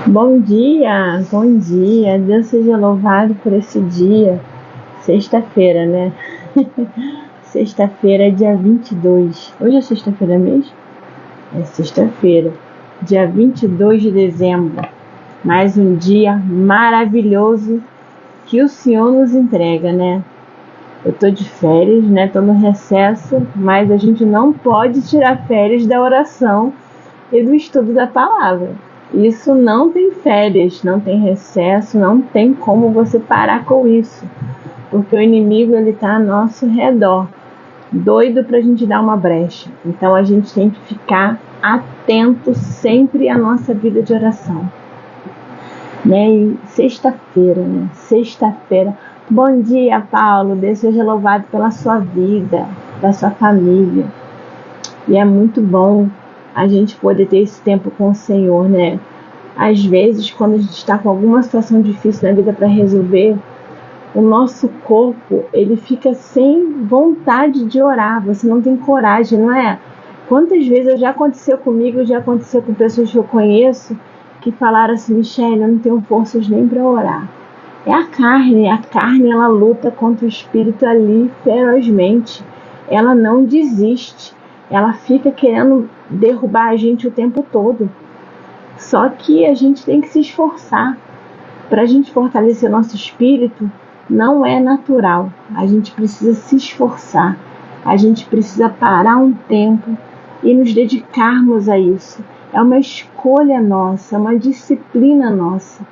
Bom dia, Deus seja louvado por esse dia, sexta-feira, né? Sexta-feira, dia 22. Hoje é sexta-feira mesmo? É sexta-feira, dia 22 de dezembro. Mais um dia maravilhoso que o Senhor nos entrega, né? Eu tô de férias, né? Tô no recesso, mas a gente não pode tirar férias da oração e do estudo da palavra. Isso não tem férias, não tem recesso, não tem como você parar com isso, porque o inimigo ele tá ao nosso redor, doido pra gente dar uma brecha. Então a gente tem que ficar atento sempre à nossa vida de oração, né? E sexta-feira, né? Sexta-feira. Bom dia, Paulo. Deus seja louvado pela sua vida, da sua família. E é muito bom a gente poder ter esse tempo com o Senhor, né? Às vezes, quando a gente está com alguma situação difícil na vida para resolver, o nosso corpo, ele fica sem vontade de orar. Você não tem coragem, não é? Quantas vezes já aconteceu comigo, já aconteceu com pessoas que eu conheço, que falaram assim: Michele, eu não tenho forças nem para orar. É a carne ela luta contra o espírito ali ferozmente. Ela não desiste. Ela fica querendo derrubar a gente o tempo todo. Só que a gente tem que se esforçar. Para a gente fortalecer nosso espírito, não é natural. A gente precisa se esforçar. A gente precisa parar um tempo e nos dedicarmos a isso. É uma escolha nossa, é uma disciplina nossa.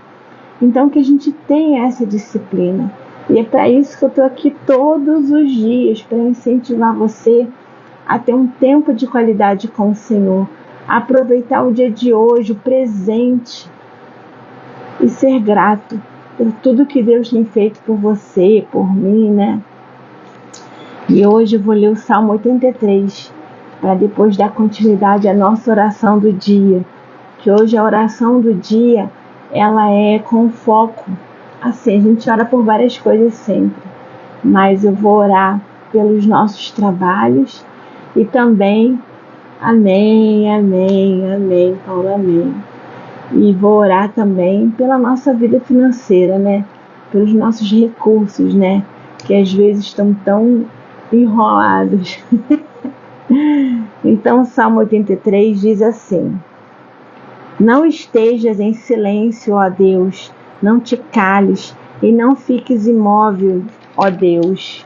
Então que a gente tenha essa disciplina. E é para isso que eu estou aqui todos os dias, para incentivar você a ter um tempo de qualidade com o Senhor, aproveitar o dia de hoje, o presente, e ser grato por tudo que Deus tem feito por você, por mim, né? E hoje eu vou ler o Salmo 83, para depois dar continuidade à nossa oração do dia, que hoje a oração do dia, ela é com foco. Assim, a gente ora por várias coisas sempre, mas eu vou orar pelos nossos trabalhos e também, amém, Paulo, amém. E vou orar também pela nossa vida financeira, né? Pelos nossos recursos, né? Que às vezes estão tão enrolados. Então, o Salmo 83 diz assim: Não estejas em silêncio, ó Deus, não te cales e não fiques imóvel, ó Deus.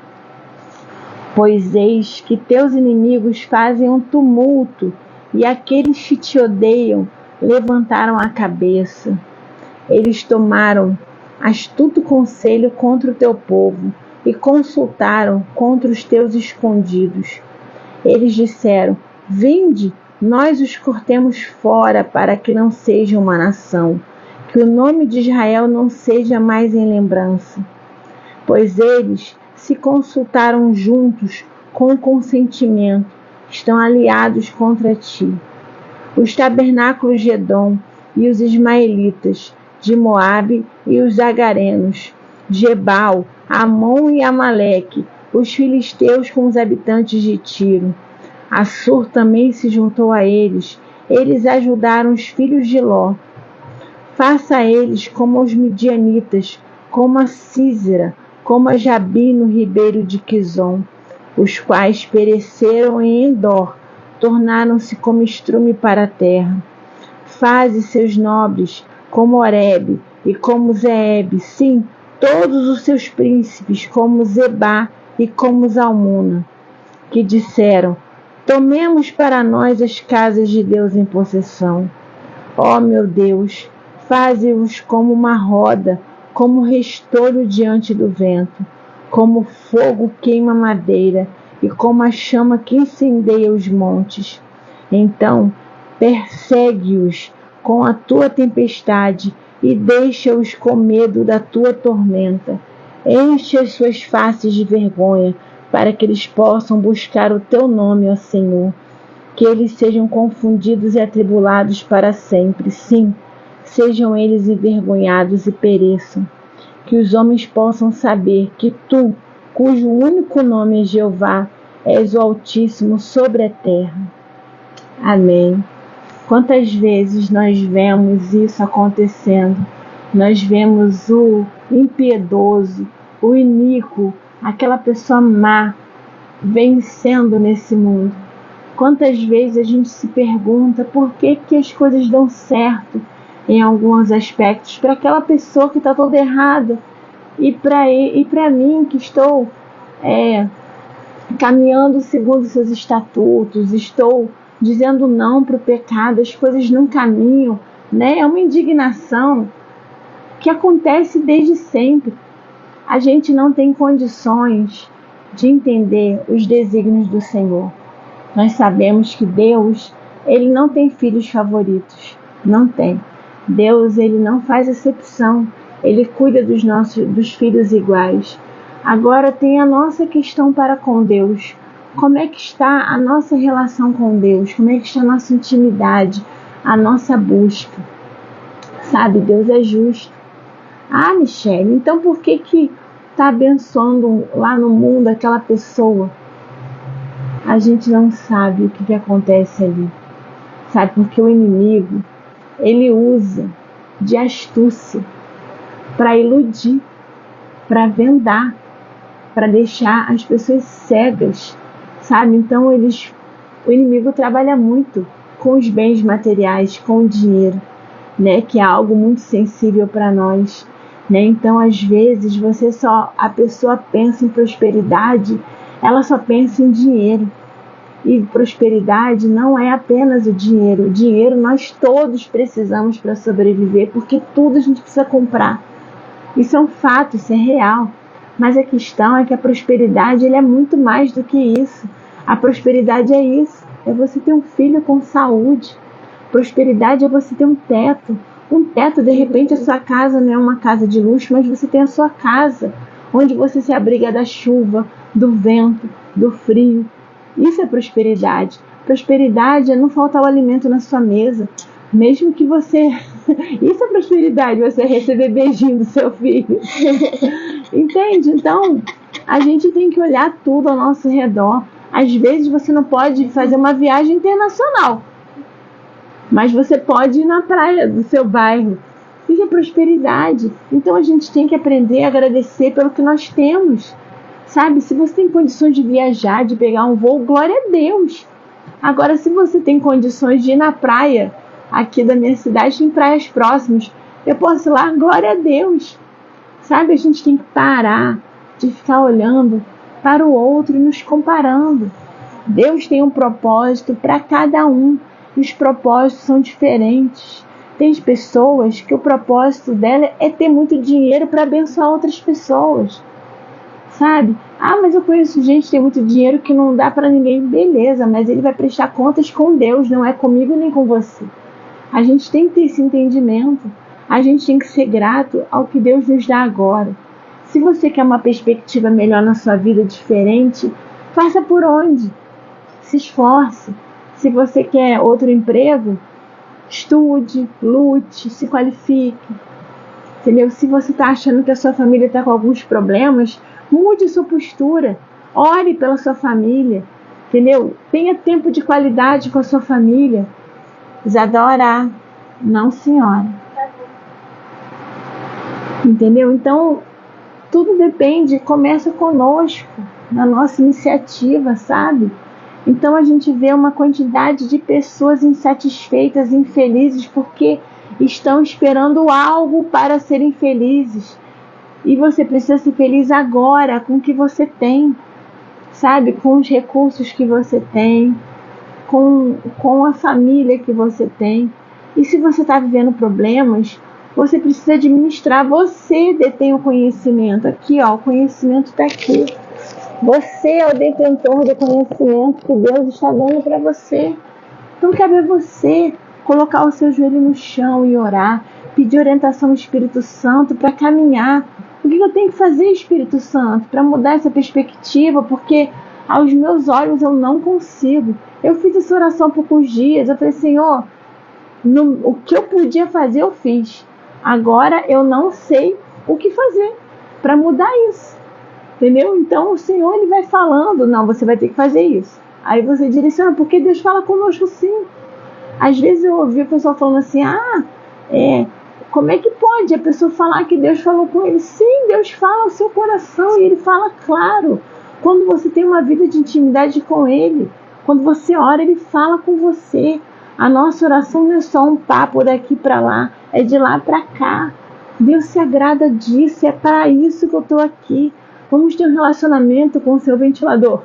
Pois eis que teus inimigos fazem um tumulto e aqueles que te odeiam levantaram a cabeça. Eles tomaram astuto conselho contra o teu povo e consultaram contra os teus escondidos. Eles disseram: Vinde, nós os cortemos fora para que não seja uma nação, que o nome de Israel não seja mais em lembrança. Pois eles se consultaram juntos com consentimento, estão aliados contra ti. Os tabernáculos de Edom e os ismaelitas, de Moabe e os agarenos, Gebal, Amon e Amaleque, os filisteus com os habitantes de Tiro. Assur também se juntou a eles, eles ajudaram os filhos de Ló. Faça a eles como os midianitas, como a Sísera, como a Jabi no ribeiro de Quizon, os quais pereceram em Endor, tornaram-se como estrume para a terra. Faze seus nobres como Oreb e como Zeeb, sim, todos os seus príncipes como Zebá e como Zalmuna, que disseram: Tomemos para nós as casas de Deus em possessão. Ó meu Deus, faze-os como uma roda, como restolho diante do vento, como fogo queima madeira e como a chama que incendeia os montes. Então, persegue-os com a tua tempestade e deixa-os com medo da tua tormenta. Enche as suas faces de vergonha, para que eles possam buscar o teu nome, ó Senhor. Que eles sejam confundidos e atribulados para sempre. Sim, sejam eles envergonhados e pereçam. Que os homens possam saber que tu, cujo único nome é Jeová, és o Altíssimo sobre a terra. Amém. Quantas vezes nós vemos isso acontecendo? Nós vemos o impiedoso, o iníquo, aquela pessoa má vencendo nesse mundo. Quantas vezes a gente se pergunta por que as coisas dão certo em alguns aspectos para aquela pessoa que está toda errada e para mim que estou caminhando segundo seus estatutos, estou dizendo não para o pecado, as coisas não caminham, né? É uma indignação que acontece desde sempre. A gente não tem condições de entender os desígnios do Senhor. Nós sabemos que Deus, Ele não tem filhos favoritos, não tem. Deus, Ele não faz acepção, Ele cuida dos filhos iguais. Agora tem a nossa questão para com Deus. Como é que está a nossa relação com Deus? Como é que está a nossa intimidade, a nossa busca? Sabe, Deus é justo. Ah, Michele, então por que está abençoando lá no mundo aquela pessoa? A gente não sabe o que acontece ali. Sabe, porque o inimigo, ele usa de astúcia para iludir, para vendar, para deixar as pessoas cegas, sabe? Então o inimigo trabalha muito com os bens materiais, com o dinheiro, né? Que é algo muito sensível para nós, né? Então às vezes a pessoa pensa em prosperidade, ela só pensa em dinheiro. E prosperidade não é apenas o dinheiro. O dinheiro nós todos precisamos para sobreviver, porque tudo a gente precisa comprar. Isso é um fato, isso é real. Mas a questão é que a prosperidade ele é muito mais do que isso. A prosperidade é isso. É você ter um filho com saúde. Prosperidade é você ter um teto. Um teto, de repente, a sua casa não é uma casa de luxo, mas você tem a sua casa, onde você se abriga da chuva, do vento, do frio. Isso é prosperidade. Prosperidade é não faltar o alimento na sua mesa. Mesmo que você... Isso é prosperidade, você receber beijinho do seu filho. Entende? Então, a gente tem que olhar tudo ao nosso redor. Às vezes você não pode fazer uma viagem internacional, mas você pode ir na praia do seu bairro. Isso é prosperidade. Então a gente tem que aprender a agradecer pelo que nós temos. Sabe, se você tem condições de viajar, de pegar um voo, glória a Deus. Agora, se você tem condições de ir na praia, aqui da minha cidade tem praias próximas, eu posso ir lá, glória a Deus. Sabe, a gente tem que parar de ficar olhando para o outro e nos comparando. Deus tem um propósito para cada um, e os propósitos são diferentes. Tem pessoas que o propósito dela é ter muito dinheiro para abençoar outras pessoas. Sabe? Ah, mas eu conheço gente que tem muito dinheiro que não dá para ninguém. Beleza, mas ele vai prestar contas com Deus, não é comigo nem com você. A gente tem que ter esse entendimento. A gente tem que ser grato ao que Deus nos dá agora. Se você quer uma perspectiva melhor na sua vida, diferente, faça por onde? Se esforce. Se você quer outro emprego, estude, lute, se qualifique. Entendeu? Se você está achando que a sua família está com alguns problemas, mude sua postura. Ore pela sua família. Entendeu? Tenha tempo de qualidade com a sua família. Isadora, não senhora. Entendeu? Então, tudo depende, começa conosco, na nossa iniciativa, sabe? Então a gente vê uma quantidade de pessoas insatisfeitas, infelizes, porque estão esperando algo para serem felizes. E você precisa ser feliz agora, com o que você tem, sabe? Com os recursos que você tem, com a família que você tem. E se você está vivendo problemas, você precisa administrar. Você detém o conhecimento. Aqui, ó, o conhecimento está aqui. Você é o detentor do conhecimento que Deus está dando para você. Então cabe a você colocar o seu joelho no chão e orar, pedir orientação do Espírito Santo para caminhar. O que eu tenho que fazer, Espírito Santo, para mudar essa perspectiva? Porque aos meus olhos eu não consigo. Eu fiz essa oração por poucos dias. Eu falei, Senhor, o que eu podia fazer eu fiz. Agora eu não sei o que fazer para mudar isso. Entendeu? Então o Senhor ele vai falando, não, você vai ter que fazer isso. Aí você direciona, porque Deus fala conosco sim. Às vezes eu ouvi o pessoal falando assim, como é que pode a pessoa falar que Deus falou com ele? Sim, Deus fala ao seu coração e ele fala claro. Quando você tem uma vida de intimidade com ele, quando você ora, ele fala com você. A nossa oração não é só um papo daqui para lá, é de lá para cá. Deus se agrada disso, é para isso que eu estou aqui. Vamos ter um relacionamento com o seu ventilador.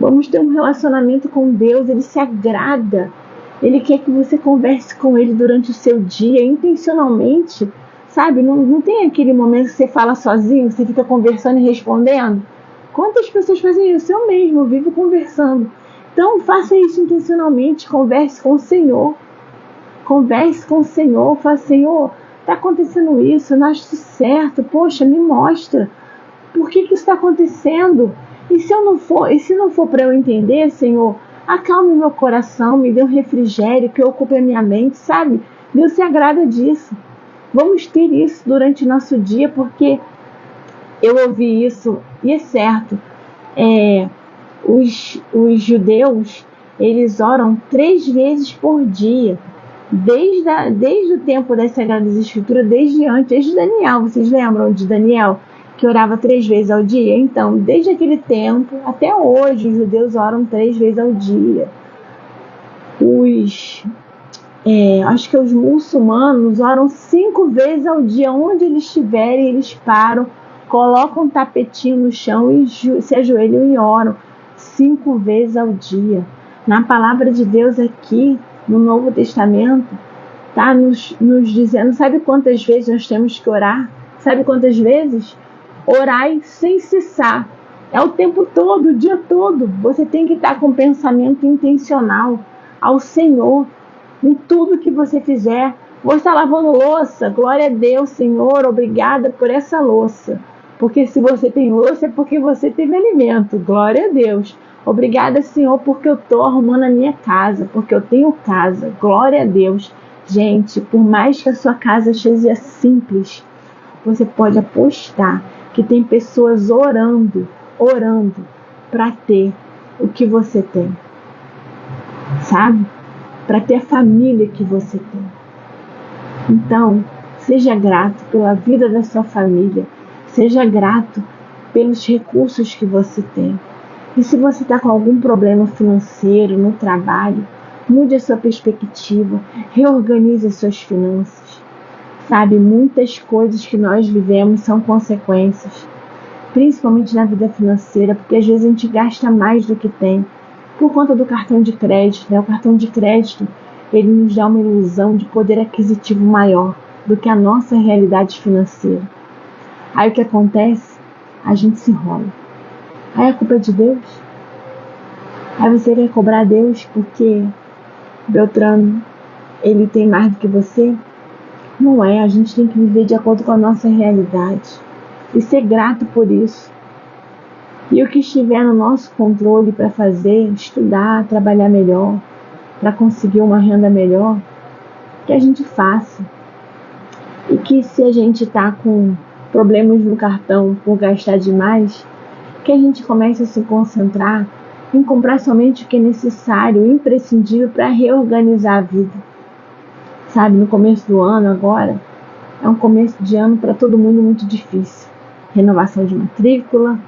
Vamos ter um relacionamento com Deus, ele se agrada. Ele quer que você converse com ele durante o seu dia, intencionalmente, sabe? Não tem aquele momento que você fala sozinho, você fica conversando e respondendo. Quantas pessoas fazem isso? Eu mesmo vivo conversando. Então, faça isso intencionalmente, converse com o Senhor. Converse com o Senhor, fala, Senhor, está acontecendo isso, eu não acho isso certo, poxa, me mostra. Por que isso está acontecendo? E se não for para eu entender, Senhor, acalme meu coração, me dê um refrigério que ocupe a minha mente, sabe? Deus se agrada disso. Vamos ter isso durante o nosso dia, porque eu ouvi isso e é certo. Os judeus, eles oram 3 vezes por dia. Desde o tempo das Sagradas Escrituras, desde Daniel. Vocês lembram de Daniel, que orava 3 vezes ao dia? Então, desde aquele tempo até hoje, os judeus oram 3 vezes ao dia. Acho que os muçulmanos oram 5 vezes ao dia. Onde eles estiverem, eles param, colocam um tapetinho no chão e se ajoelham e oram 5 vezes ao dia. Na palavra de Deus aqui, no Novo Testamento, está nos dizendo, sabe quantas vezes nós temos que orar? Sabe quantas vezes? Orai sem cessar. É o tempo todo, o dia todo. Você tem que estar com um pensamento intencional ao Senhor em tudo que você fizer. Você está lavando louça? Glória a Deus, Senhor, obrigada por essa louça. Porque se você tem louça é porque você teve alimento. Glória a Deus. Obrigada, Senhor, porque eu estou arrumando a minha casa, porque eu tenho casa. Glória a Deus. Gente, por mais que a sua casa seja simples, você pode apostar que tem pessoas orando para ter o que você tem. Sabe? Para ter a família que você tem. Então, seja grato pela vida da sua família. Seja grato pelos recursos que você tem. E se você está com algum problema financeiro no trabalho, mude a sua perspectiva, reorganize as suas finanças. Sabe, muitas coisas que nós vivemos são consequências, principalmente na vida financeira, porque às vezes a gente gasta mais do que tem, por conta do cartão de crédito, né? O cartão de crédito, ele nos dá uma ilusão de poder aquisitivo maior do que a nossa realidade financeira. Aí o que acontece? A gente se enrola. Aí a culpa é de Deus? Aí você quer cobrar Deus porque Beltrano, ele tem mais do que você? Não é, a gente tem que viver de acordo com a nossa realidade e ser grato por isso. E o que estiver no nosso controle para fazer, estudar, trabalhar melhor, para conseguir uma renda melhor, que a gente faça. E que se a gente está com problemas no cartão por gastar demais, que a gente comece a se concentrar em comprar somente o que é necessário, imprescindível para reorganizar a vida. Sabe, no começo do ano agora, é um começo de ano para todo mundo muito difícil. Renovação de matrícula,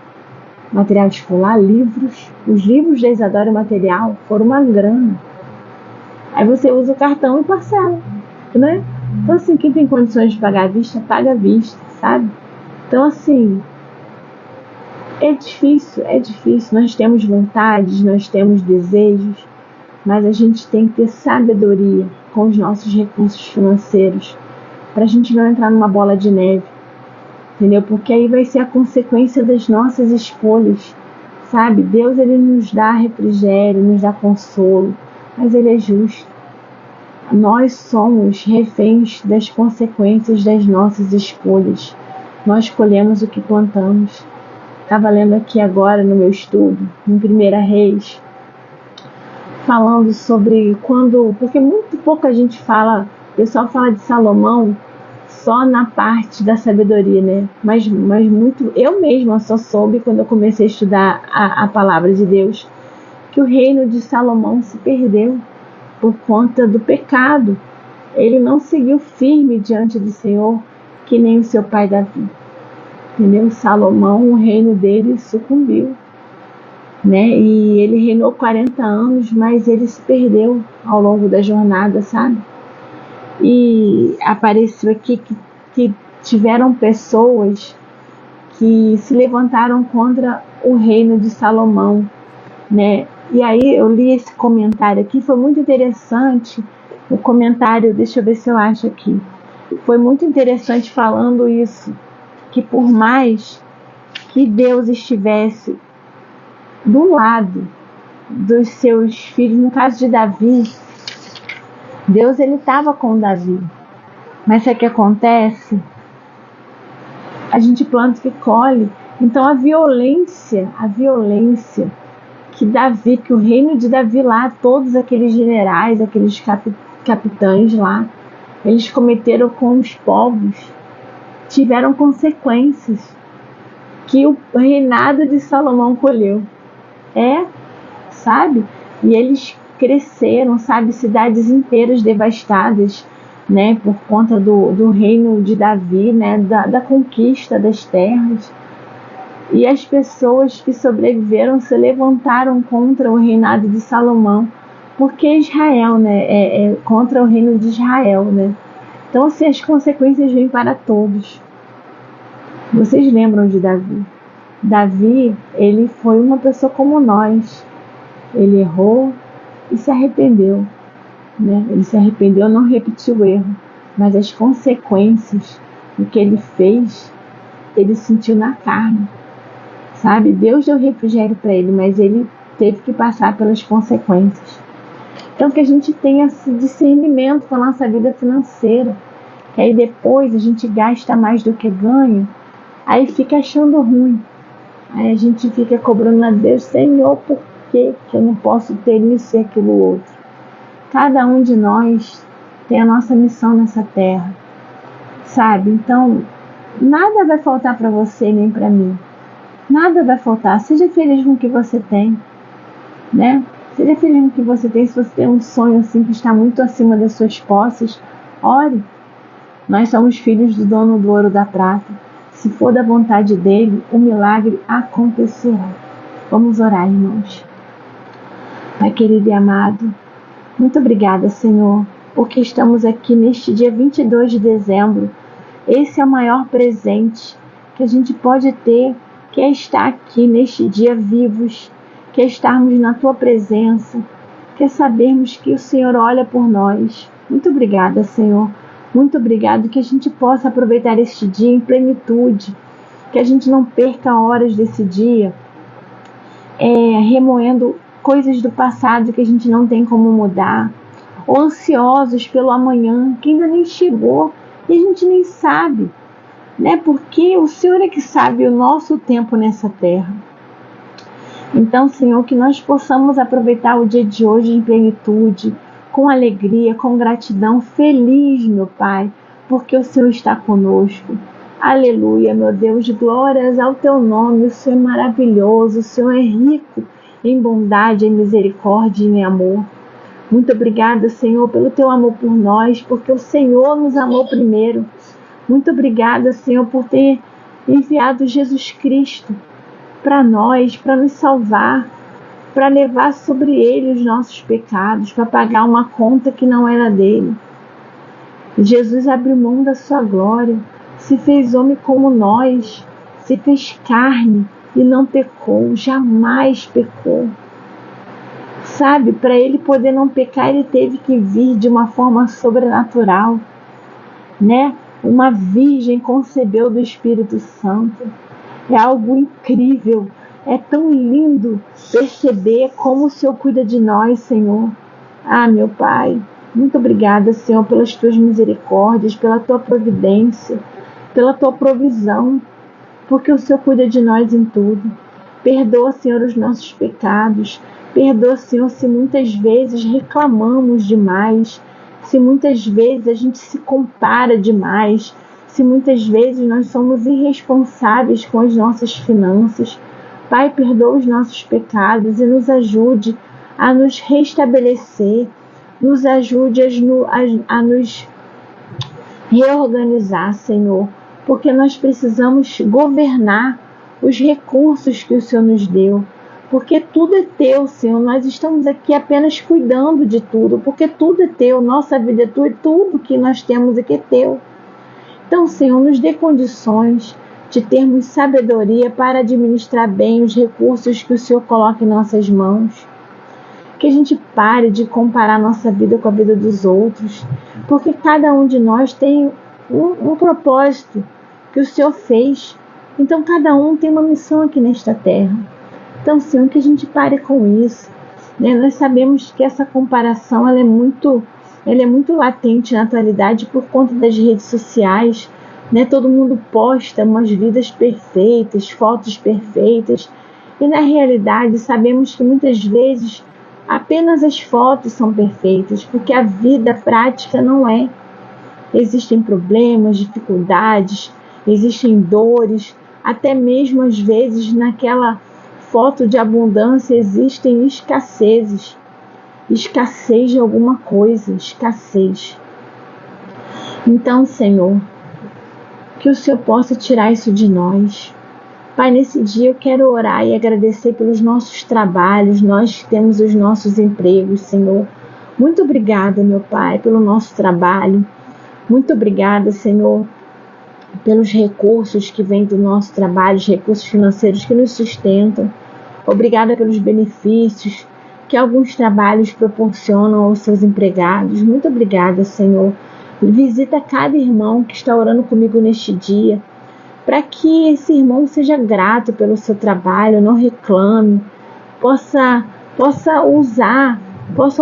material escolar, livros. Os livros da Isadora Material foram uma grana. Aí você usa o cartão e parcela, né? Então assim, quem tem condições de pagar à vista, paga à vista, sabe? Então assim, é difícil. Nós temos vontades, nós temos desejos, mas a gente tem que ter sabedoria com os nossos recursos financeiros, para a gente não entrar numa bola de neve, entendeu? Porque aí vai ser a consequência das nossas escolhas, sabe? Deus, ele nos dá refrigério, nos dá consolo, mas ele é justo. Nós somos reféns das consequências das nossas escolhas. Nós colhemos o que plantamos. Estava lendo aqui agora no meu estudo, em 1 Reis, falando sobre porque muito pouca gente fala, o pessoal fala de Salomão só na parte da sabedoria, né? Mas muito, eu mesma só soube quando eu comecei a estudar a palavra de Deus, que o reino de Salomão se perdeu, por conta do pecado. Ele não seguiu firme diante do Senhor, que nem o seu pai Davi. Entendeu? Salomão, o reino dele sucumbiu, né? E ele reinou 40 anos, mas ele se perdeu ao longo da jornada, sabe? E apareceu aqui que tiveram pessoas que se levantaram contra o reino de Salomão, né? E aí eu li esse comentário aqui, foi muito interessante. O comentário, deixa eu ver se eu acho aqui. Foi muito interessante falando isso, que por mais que Deus estivesse do lado dos seus filhos, no caso de Davi, Deus ele estava com Davi. Mas o que acontece? A gente planta que colhe. Então a violência que o reino de Davi lá, todos aqueles generais, aqueles capitães lá, eles cometeram com os povos, tiveram consequências que o reinado de Salomão colheu. Sabe? E eles cresceram, sabe? Cidades inteiras devastadas, né? Por conta do reino de Davi, né? Da conquista das terras. E as pessoas que sobreviveram se levantaram contra o reinado de Salomão, porque Israel, né? É contra o reino de Israel, né? Então, assim, as consequências vêm para todos. Vocês lembram de Davi? Davi, ele foi uma pessoa como nós. Ele errou e se arrependeu, né? Ele se arrependeu, não repetiu o erro, mas as consequências do que ele fez, ele sentiu na carne, sabe? Deus deu refrigério para ele, mas ele teve que passar pelas consequências. Então que a gente tenha esse discernimento com a nossa vida financeira, que aí depois a gente gasta mais do que ganha, aí fica achando ruim, aí a gente fica cobrando a Deus, Senhor, por que eu não posso ter isso e aquilo outro? Cada um de nós tem a nossa missão nessa terra, sabe? Então, nada vai faltar para você nem para mim. Nada vai faltar. Seja feliz com o que você tem, né? Seja feliz com o que você tem. Se você tem um sonho assim que está muito acima das suas posses, ore. Nós somos filhos do dono do ouro e da prata. Se for da vontade dele, o milagre acontecerá. Vamos orar, irmãos. Pai querido e amado, muito obrigada, Senhor, porque estamos aqui neste dia 22 de dezembro. Esse é o maior presente que a gente pode ter, que é estar aqui neste dia vivos, que é estarmos na Tua presença, que é sabermos que o Senhor olha por nós. Muito obrigada, Senhor. Muito obrigado, que a gente possa aproveitar este dia em plenitude, que a gente não perca horas desse dia remoendo coisas do passado que a gente não tem como mudar, ou ansiosos pelo amanhã que ainda nem chegou e a gente nem sabe, né? Porque o Senhor é que sabe o nosso tempo nessa terra. Então, Senhor, que nós possamos aproveitar o dia de hoje em plenitude, com alegria, com gratidão, feliz, meu Pai, porque o Senhor está conosco. Aleluia, meu Deus, glórias ao Teu nome. O Senhor é maravilhoso, o Senhor é rico em bondade, em misericórdia e em amor. Muito obrigada, Senhor, pelo Teu amor por nós, porque o Senhor nos amou primeiro. Muito obrigada, Senhor, por ter enviado Jesus Cristo para nós, para nos salvar, para levar sobre Ele os nossos pecados, para pagar uma conta que não era dele. Jesus abriu mão da sua glória, se fez homem como nós, se fez carne e não pecou, jamais pecou. Sabe, para ele poder não pecar, ele teve que vir de uma forma sobrenatural, né? Uma virgem concebeu do Espírito Santo. É algo incrível, é tão lindo perceber como o Senhor cuida de nós, Senhor. Ah, meu Pai, muito obrigada, Senhor, pelas Tuas misericórdias, pela Tua providência, pela Tua provisão, porque o Senhor cuida de nós em tudo. Perdoa, Senhor, os nossos pecados. Perdoa, Senhor, se muitas vezes reclamamos demais, se muitas vezes a gente se compara demais, se muitas vezes nós somos irresponsáveis com as nossas finanças. Pai, perdoa os nossos pecados e nos ajude a nos restabelecer, nos ajude a nos reorganizar, Senhor, porque nós precisamos governar os recursos que o Senhor nos deu, porque tudo é teu, Senhor. Nós estamos aqui apenas cuidando de tudo, porque tudo é teu, nossa vida é tua e tudo que nós temos aqui é teu. Então, Senhor, nos dê condições de termos sabedoria para administrar bem os recursos que o Senhor coloca em nossas mãos. Que a gente pare de comparar nossa vida com a vida dos outros, porque cada um de nós tem um propósito que o Senhor fez. Então, cada um tem uma missão aqui nesta terra. Então, Senhor, que a gente pare com isso. Né? Nós sabemos que essa comparação ela é muito latente na atualidade por conta das redes sociais. Né? Todo mundo posta umas vidas perfeitas, fotos perfeitas. E, na realidade, sabemos que muitas vezes apenas as fotos são perfeitas, porque a vida prática não é. Existem problemas, dificuldades, existem dores, até mesmo às vezes naquela foto de abundância existem escassez de alguma coisa, escassez. Então, Senhor, que o Senhor possa tirar isso de nós. Pai, nesse dia eu quero orar e agradecer pelos nossos trabalhos, nós temos os nossos empregos, Senhor. Muito obrigada, meu Pai, pelo nosso trabalho. Muito obrigada, Senhor, pelos recursos que vêm do nosso trabalho, os recursos financeiros que nos sustentam. Obrigada pelos benefícios que alguns trabalhos proporcionam aos seus empregados. Muito obrigada, Senhor. Visita cada irmão que está orando comigo neste dia, para que esse irmão seja grato pelo seu trabalho, não reclame, possa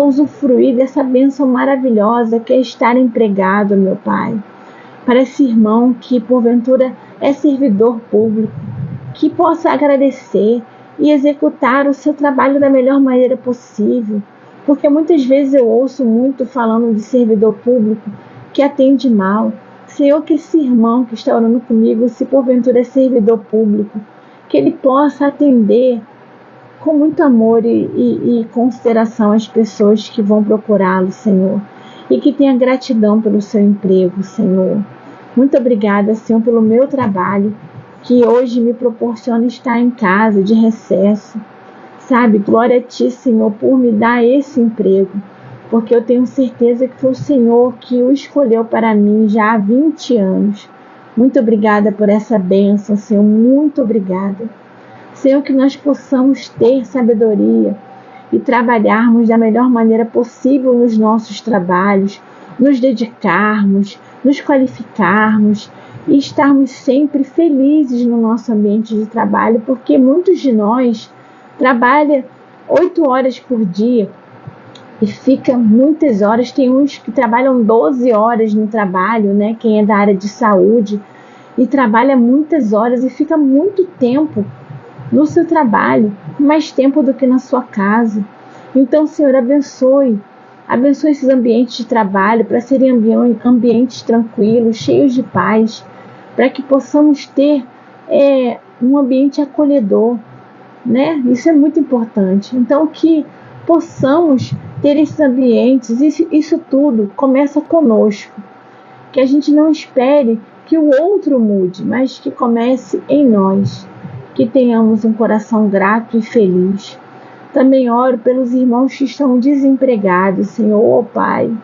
usufruir dessa bênção maravilhosa que é estar empregado, meu Pai. Para esse irmão que porventura é servidor público, que possa agradecer e executar o seu trabalho da melhor maneira possível, porque muitas vezes eu ouço muito falando de servidor público que atende mal. Senhor, que esse irmão que está orando comigo, se porventura é servidor público, que ele possa atender com muito amor e consideração as pessoas que vão procurá-lo, Senhor, e que tenha gratidão pelo seu emprego, Senhor. Muito obrigada, Senhor, pelo meu trabalho, que hoje me proporciona estar em casa, de recesso. Sabe, glória a Ti, Senhor, por me dar esse emprego, porque eu tenho certeza que foi o Senhor que o escolheu para mim já há 20 anos. Muito obrigada por essa bênção, Senhor, muito obrigada. Senhor, que nós possamos ter sabedoria e trabalharmos da melhor maneira possível nos nossos trabalhos, nos dedicarmos, nos qualificarmos e estarmos sempre felizes no nosso ambiente de trabalho, porque muitos de nós trabalham 8 horas por dia, e fica muitas horas, tem uns que trabalham 12 horas no trabalho, né? Quem é da área de saúde, e trabalha muitas horas e fica muito tempo no seu trabalho, mais tempo do que na sua casa. Então, Senhor, abençoe esses ambientes de trabalho para serem ambientes tranquilos, cheios de paz, para que possamos ter um ambiente acolhedor, né? Isso é muito importante. Então, que possamos ter esses ambientes, isso tudo começa conosco. Que a gente não espere que o outro mude, mas que comece em nós. Que tenhamos um coração grato e feliz. Também oro pelos irmãos que estão desempregados, Senhor, ó Pai.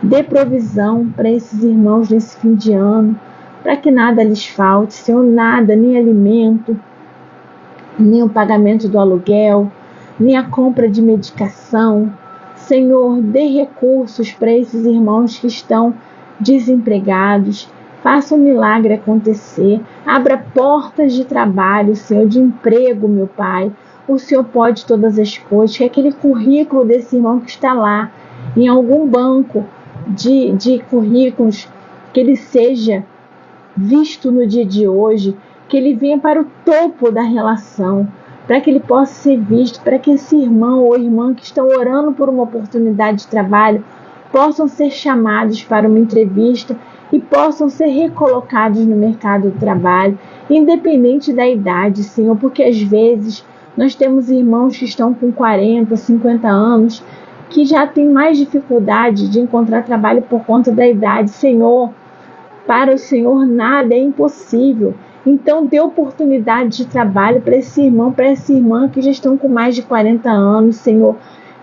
Dê provisão para esses irmãos nesse fim de ano, para que nada lhes falte, Senhor, nada, nem alimento, nem o pagamento do aluguel, nem a compra de medicação. Senhor, dê recursos para esses irmãos que estão desempregados. Faça um milagre acontecer. Abra portas de trabalho, Senhor, de emprego, meu Pai. O Senhor pode todas as coisas. Que aquele currículo desse irmão que está lá, em algum banco de currículos, que ele seja visto no dia de hoje, que ele venha para o topo da relação, para que ele possa ser visto, para que esse irmão ou irmã que estão orando por uma oportunidade de trabalho possam ser chamados para uma entrevista e possam ser recolocados no mercado do trabalho, independente da idade, Senhor, porque às vezes nós temos irmãos que estão com 40, 50 anos, que já tem mais dificuldade de encontrar trabalho por conta da idade. Senhor, para o Senhor nada é impossível. Então dê oportunidade de trabalho para esse irmão, para essa irmã que já estão com mais de 40 anos, Senhor.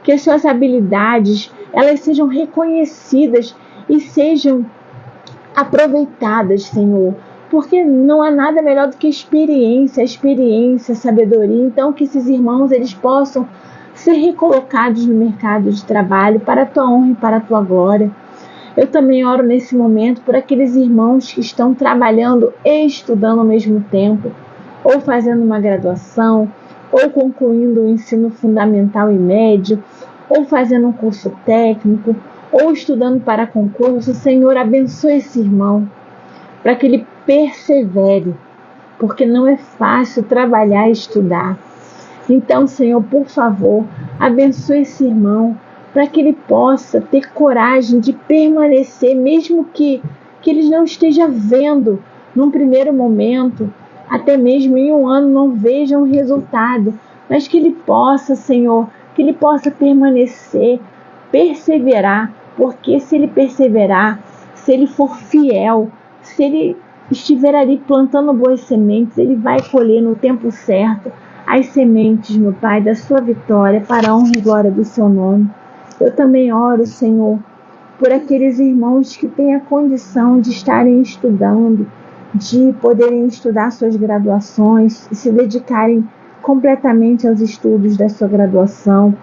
Que as suas habilidades, elas sejam reconhecidas e sejam aproveitadas, Senhor. Porque não há nada melhor do que experiência, sabedoria. Então que esses irmãos, eles possam ser recolocados no mercado de trabalho para a tua honra e para a tua glória. Eu também oro nesse momento por aqueles irmãos que estão trabalhando e estudando ao mesmo tempo, ou fazendo uma graduação, ou concluindo o ensino fundamental e médio, ou fazendo um curso técnico, ou estudando para concurso. Senhor, abençoe esse irmão, para que ele persevere, porque não é fácil trabalhar e estudar. Então, Senhor, por favor, abençoe esse irmão, para que ele possa ter coragem de permanecer, mesmo que ele não esteja vendo num primeiro momento, até mesmo em um ano não veja um resultado, mas que ele possa, Senhor, que ele possa permanecer, perseverar, porque se ele perseverar, se ele for fiel, se ele estiver ali plantando boas sementes, ele vai colher no tempo certo as sementes, meu Pai, da sua vitória, para a honra e glória do seu nome. Eu também oro, Senhor, por aqueles irmãos que têm a condição de estarem estudando, de poderem estudar suas graduações e se dedicarem completamente aos estudos da sua graduação,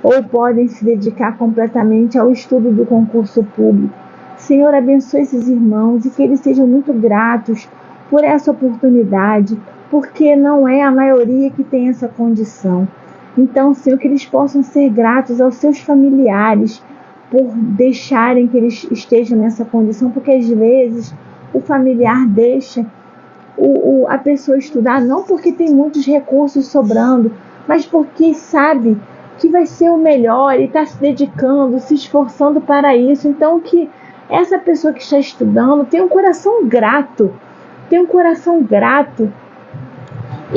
ou podem se dedicar completamente ao estudo do concurso público. Senhor, abençoe esses irmãos e que eles sejam muito gratos por essa oportunidade, porque não é a maioria que tem essa condição. Então, Senhor, que eles possam ser gratos aos seus familiares por deixarem que eles estejam nessa condição, porque às vezes o familiar deixa a pessoa estudar, não porque tem muitos recursos sobrando, mas porque sabe que vai ser o melhor e está se dedicando, se esforçando para isso. Então, que essa pessoa que está estudando tenha um coração grato,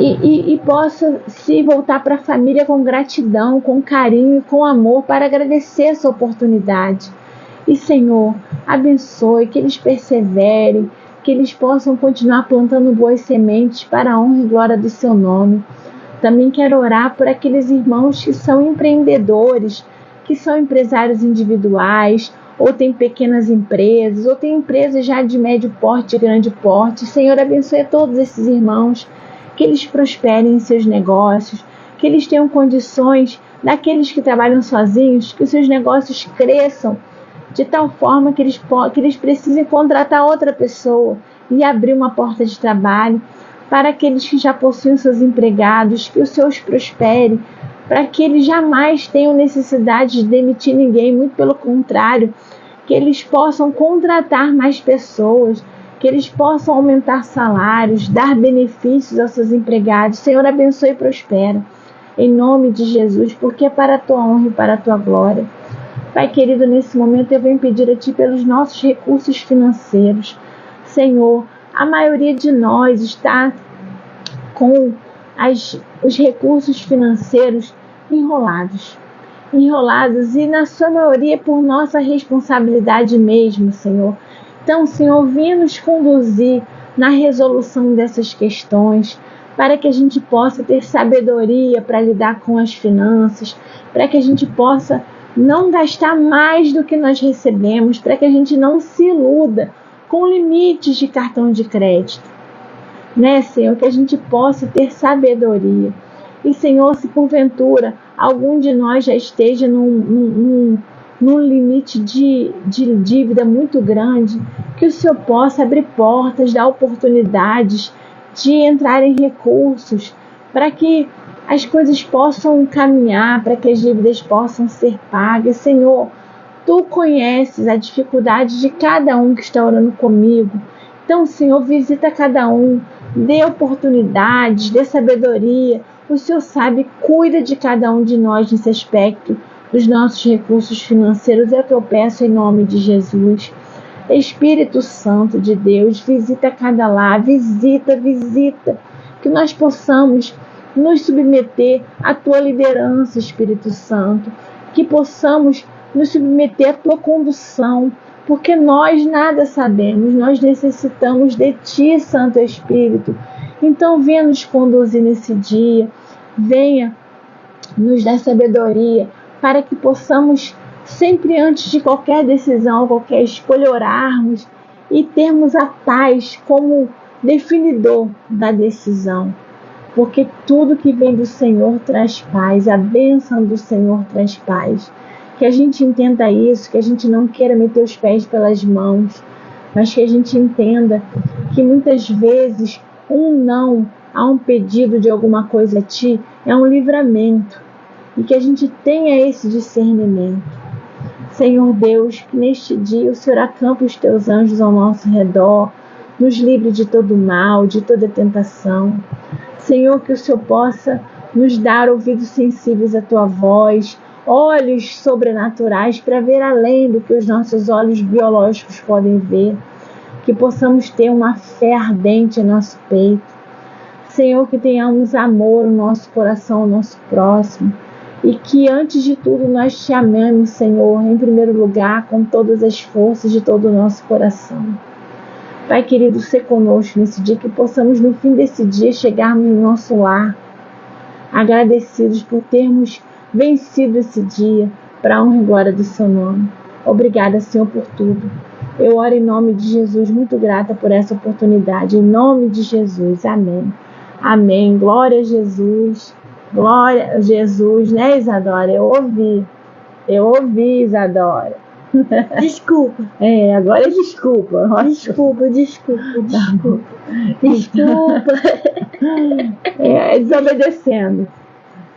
e possa se voltar para a família com gratidão, com carinho e com amor, para agradecer essa oportunidade. E, Senhor, abençoe, que eles perseverem, que eles possam continuar plantando boas sementes para a honra e glória do seu nome. Também quero orar por aqueles irmãos que são empreendedores, que são empresários individuais, ou têm pequenas empresas, ou têm empresas já de médio porte, de grande porte. Senhor, abençoe a todos esses irmãos, que eles prosperem em seus negócios, que eles tenham condições, daqueles que trabalham sozinhos, que os seus negócios cresçam de tal forma que eles precisem contratar outra pessoa e abrir uma porta de trabalho para aqueles que já possuem seus empregados, que os seus prosperem, para que eles jamais tenham necessidade de demitir ninguém, muito pelo contrário, que eles possam contratar mais pessoas, que eles possam aumentar salários, dar benefícios aos seus empregados. Senhor, abençoe e prospera, em nome de Jesus, porque é para a tua honra e para a tua glória. Pai querido, nesse momento eu venho pedir a Ti pelos nossos recursos financeiros. Senhor, a maioria de nós está com os recursos financeiros enrolados, e na sua maioria por nossa responsabilidade mesmo, Senhor. Então, Senhor, venha nos conduzir na resolução dessas questões, para que a gente possa ter sabedoria para lidar com as finanças, para que a gente possa não gastar mais do que nós recebemos, para que a gente não se iluda com limites de cartão de crédito, né, Senhor? Que a gente possa ter sabedoria. E, Senhor, se porventura algum de nós já esteja num limite de dívida muito grande, que o Senhor possa abrir portas, dar oportunidades de entrar em recursos, para que as coisas possam caminhar, para que as dívidas possam ser pagas. Senhor, Tu conheces a dificuldade de cada um que está orando comigo. Então, Senhor, visita cada um, dê oportunidades, dê sabedoria. O Senhor sabe, cuida de cada um de nós nesse aspecto dos nossos recursos financeiros. É o que eu peço em nome de Jesus. Espírito Santo de Deus, visita cada lar, visita, que nós possamos nos submeter à Tua liderança, Espírito Santo, que possamos nos submeter à tua condução, porque nós nada sabemos, nós necessitamos de ti, Santo Espírito. Então venha nos conduzir nesse dia, venha nos dar sabedoria, para que possamos sempre, antes de qualquer decisão, qualquer escolha, orarmos e termos a paz como definidor da decisão. Porque tudo que vem do Senhor traz paz, a bênção do Senhor traz paz. Que a gente entenda isso, que a gente não queira meter os pés pelas mãos, mas que a gente entenda que muitas vezes um não a um pedido de alguma coisa a ti é um livramento, e que a gente tenha esse discernimento. Senhor Deus, que neste dia o Senhor acampe os teus anjos ao nosso redor, nos livre de todo mal, de toda tentação. Senhor, que o Senhor possa nos dar ouvidos sensíveis à tua voz, olhos sobrenaturais para ver além do que os nossos olhos biológicos podem ver, que possamos ter uma fé ardente em nosso peito. Senhor, que tenhamos amor no nosso coração, no nosso próximo, e que antes de tudo nós te amemos, Senhor, em primeiro lugar, com todas as forças de todo o nosso coração. Pai querido, ser conosco nesse dia, que possamos no fim desse dia chegarmos no nosso lar, agradecidos por termos vencido esse dia, para a honra e glória do seu nome. Obrigada, Senhor, por tudo. Eu oro em nome de Jesus, muito grata por essa oportunidade, em nome de Jesus, amém. Amém, glória a Jesus, né, Isadora? Eu ouvi, Isadora. Desculpa. Agora desculpa. Desculpa. Desobedecendo.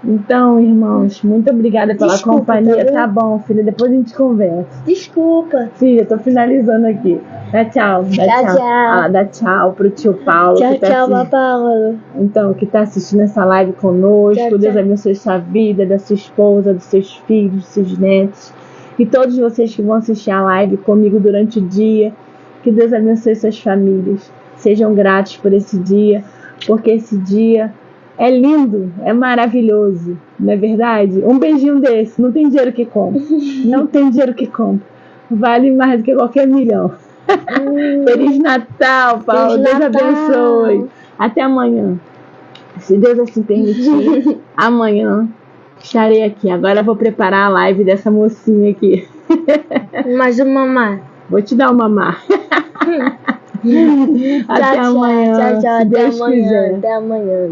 Então, irmãos, muito obrigada pela companhia. Tá bom, filha, depois a gente conversa. Desculpa. Filha, tô finalizando aqui. Dá tchau. Dá tchau pro tio Paulo. Tchau, Paulo. Então, que tá assistindo essa live conosco. Tchau. Deus abençoe sua vida, da sua esposa, dos seus filhos, dos seus netos. E todos vocês que vão assistir a live comigo durante o dia. Que Deus abençoe suas famílias. Sejam gratos por esse dia, porque esse dia é lindo, é maravilhoso, não é verdade? Um beijinho desse, não tem dinheiro que compra. Não tem dinheiro que compra. Vale mais do que qualquer milhão. Feliz Natal, Paulo. Feliz Deus Natal. abençoe. Até amanhã. Se Deus assim permitir, amanhã estarei aqui. Agora eu vou preparar a live dessa mocinha aqui. Mais um mamar. Vou te dar um mamar. Até amanhã. Tchau. Se Deus quiser. Até amanhã.